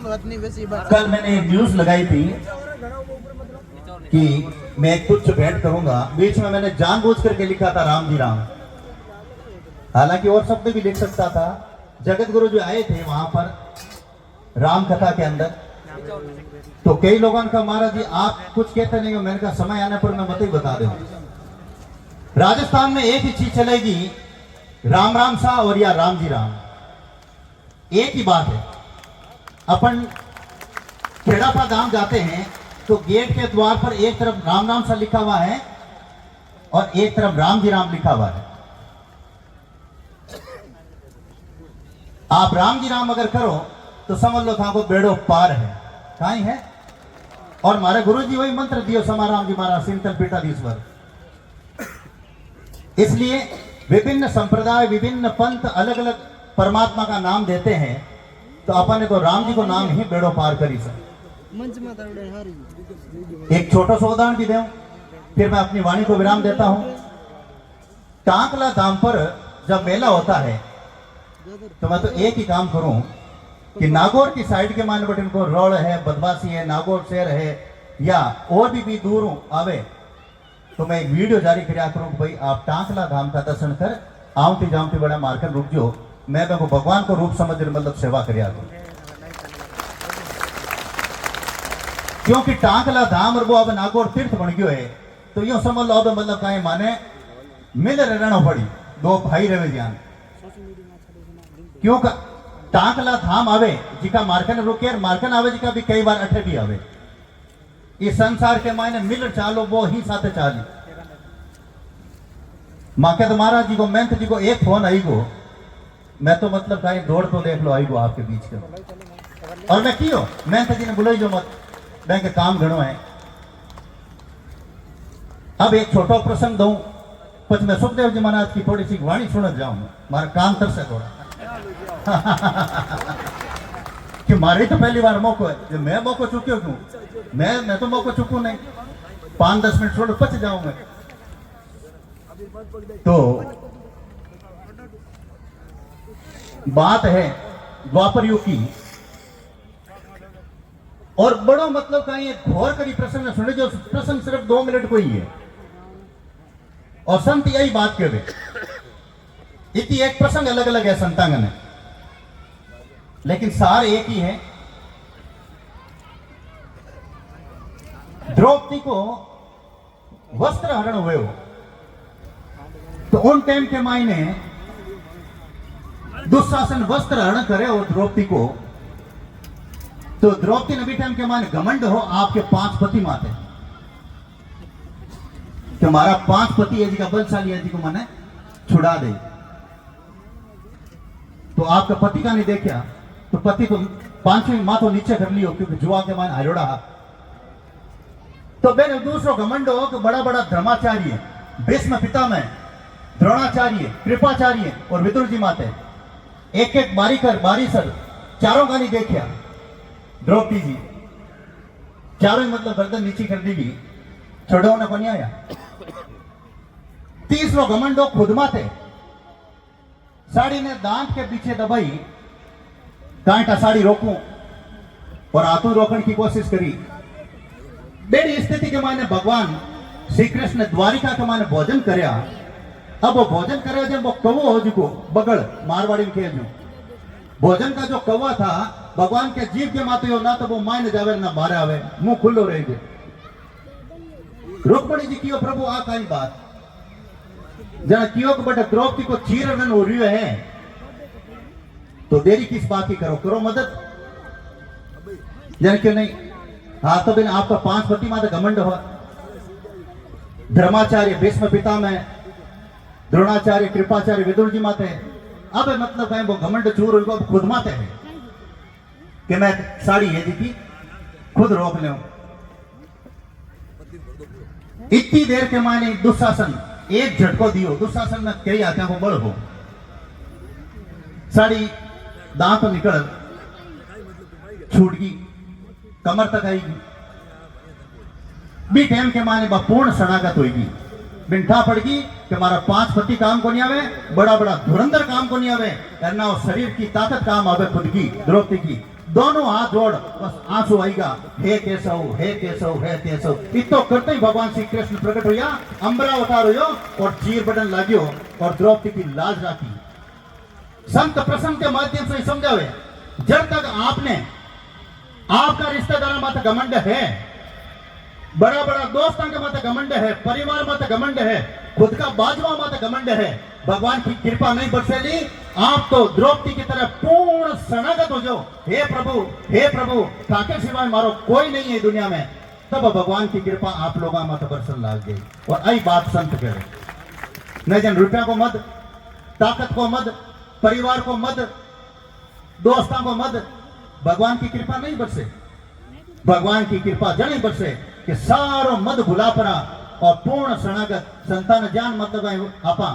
कल मैंने एक न्यूज लगाई थी कि मैं कुछ भेंट करूंगा, बीच में मैंने जानबूझ करके लिखा था राम जी राम। हालांकि और शब्द भी लिख सकता था। जगत गुरु जो आए थे वहां पर राम कथा के अंदर, तो कई लोगों ने कहा महाराज जी आप कुछ कहते नहीं हो। मैंने कहा समय आने पर मैं मत ही बता दूं। राजस्थान में एक ही चीज चलेगी, राम राम सा और या राम जी राम, एक ही बात है। अपन खेड़ापा धाम जाते हैं तो गेट के द्वार पर एक तरफ राम राम सा लिखा हुआ है और एक तरफ राम जी राम लिखा हुआ है। आप राम जी राम अगर करो तो समझ लो था को बेड़ो पार है, कहीं है। और हमारे गुरु जी वही मंत्र दियो समाराम जी महाराज सिंतल पीठाधीश्वर। इसलिए विभिन्न संप्रदाय विभिन्न पंथ अलग अलग परमात्मा का नाम देते हैं, तो अपन ने तो राम जी को नाम ही बेड़ो पार करी सर। एक छोटा सा उदाहरण भी दूं, फिर मैं अपनी वाणी को विराम देता हूं। टांकला धाम पर जब मेला होता है तो मैं तो एक ही काम करूं कि नागौर की साइड के मान बटन को रोड है, बदमाशी है, नागौर शहर है या और भी दूर आवे तो मैं एक वीडियो जारी कराया करूं कि भाई आप टांकला धाम का दर्शन कर आवती जामती बड़ा मारकर रुक जो, मैं को भगवान को रूप समझ मतलब सेवा कराया करूं। क्योंकि टांकला धाम और वो अब नागौर तीर्थ बन गयो है, तो यूं समझ लो अब मतलब कहीं माने मिल रहना पड़ी, दो भाई रहे जान। क्यों टांकला धाम आवे जिका मार्कन रुके, मार्कन आवे जिका भी कई बार अठे भी आवे। इस संसार के मायने मिल चालो वो ही साथे चाली। मां के तो महाराज जी को मेहनत जी को एक फोन आई गो, मैं तो मतलब कहीं दौड़ तो देख लो आई गो आपके बीच के। और मैं कियो मेहनत जी ने बुलाई जो मत बैंक के काम घणो है। अब एक छोटा प्रसंग दूं, कुछ मैं सुखदेव जी महाराज की थोड़ी सी वाणी सुन जाऊं, मारा काम तर से थोड़ा कि मारे तो पहली बार मौको है, जो मैं मौको चुकी हूं, मैं तो मौको चुकू नहीं, 5-10 मिनट छोड़ पच जाऊं मैं। तो बात है द्वापर युग की, और बड़ो मतलब का ये घोर करी प्रसंग सुने, जो प्रसंग सिर्फ 2 मिनट को ही है और संत यही बात कह रहे। इतनी एक प्रसंग अलग अलग है संतांगन है, लेकिन सार एक ही है। द्रौपदी को वस्त्र हरण हुए हो, तो उन टाइम के मायने दुशासन वस्त्र हरण करे और द्रौपदी को, तो द्रौपदी नबी टाइम के मायने घमंड हो आपके 5 पति माते, कि हमारा 5 पति है जी का बलशाली है जी को माने छुड़ा दे। तो आपका पति का नहीं देखा तो पति तो 5वीं माथो नीचे कर लियो, क्योंकि जुआ के मान आयोड़ा। तो बेन दूसरो घमंड हो कि बड़ा बड़ा धर्माचार्य, भीष्म पितामह, द्रोणाचार्य, कृपाचार्य और विदुर जी माते एक एक बारी सर चारों का नहीं देखा। द्रौपदी जी चारों मतलब गर्दन नीचे कर दी, छोड़ो ने बनिया। तीसरो घमंडो खुद माते, साड़ी ने दांत के पीछे दबाई, कांटा साड़ी रोकूं और आतू रोकने की कोशिश करी। बेड़ी स्थिति के माने भगवान श्री कृष्ण द्वारिका के माने भोजन करया। अब वो भोजन करे जब वो कवो हो जिको बगड़ मारवाड़ी में कह जो भोजन का जो कौवा था भगवान के जीव के माते हो ना, तो वो मायने जावे ना बाहर आवे, मुंह खुल्लो रहेगे। रुक्मणी जी की प्रभु आ काई बात जरा कियो को बट द्रौपदी को चीरन हो रही है, तो देरी किस बात की करो मदद जन क्यों नहीं। हाँ तो बिन आपका 5 पति माता घमंड हो, धर्माचार्य भीष्म पितामह, द्रोणाचार्य, कृपाचार्य, विदुर जी माते। अब मतलब है वो घमंड चूर उनको खुद माते हैं कि मैं साड़ी है जी की खुद रोक ले। इतनी देर के माने दुशासन एक झटको दियो, दुशासन में कई आते हैं वो बड़ हो, साड़ी दांत निकल छूट गई, कमर तक आएगी। बी टाइम के माने पूर्ण शरणागत होगी, बिंठा पड़गी कि हमारा 5 पति काम को नहीं आवे, बड़ा बड़ा धुरंधर काम को नहीं आवे, करना और शरीर की ताकत काम आवे खुद की द्रौपदी की। दोनों हाथ जोड़ बस आंसू आएगा, हे केशव हे केशव हे केशव। इतो करते ही भगवान श्री कृष्ण प्रकट हुआ, अंबरा अवतार हो और चीर बटन लाग्यो और द्रौपदी की लाज राखी। संत प्रसंग के माध्यम से समझावे, जब तक आपने आपका रिश्तेदार माता घमंड है, बड़ा बड़ा दोस्तों के माता घमंड है, परिवार माता घमंड है, खुद का बाजवा माता घमंड है, भगवान की कृपा नहीं बरसेली, आप तो द्रौपदी की तरह पूर्ण शरणागत हो जाओ, हे प्रभु ताके सिवाय मारो कोई नहीं है दुनिया में। तब भगवान की कृपा आप लोगों मत बरसन लाग गई। और आई बात संत कह रहे, न जन रुपया को मत, ताकत को मत, परिवार को मत, दोस्तों को मत, भगवान की कृपा नहीं बरसे। भगवान की कृपा जन बरसे कि सारो मद भुला परा और पूर्ण शरणागत संतान ज्ञान मतलब आपा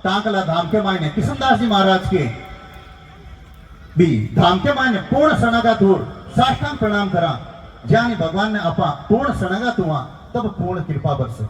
टांकला धाम के मायने किशनदास जी महाराज के भी धाम के मायने पूर्ण शरणागत हो, साष्टांग प्रणाम करा, ज्ञानी भगवान ने आपा पूर्ण शरणागत हुआ, तब पूर्ण कृपा बरसे।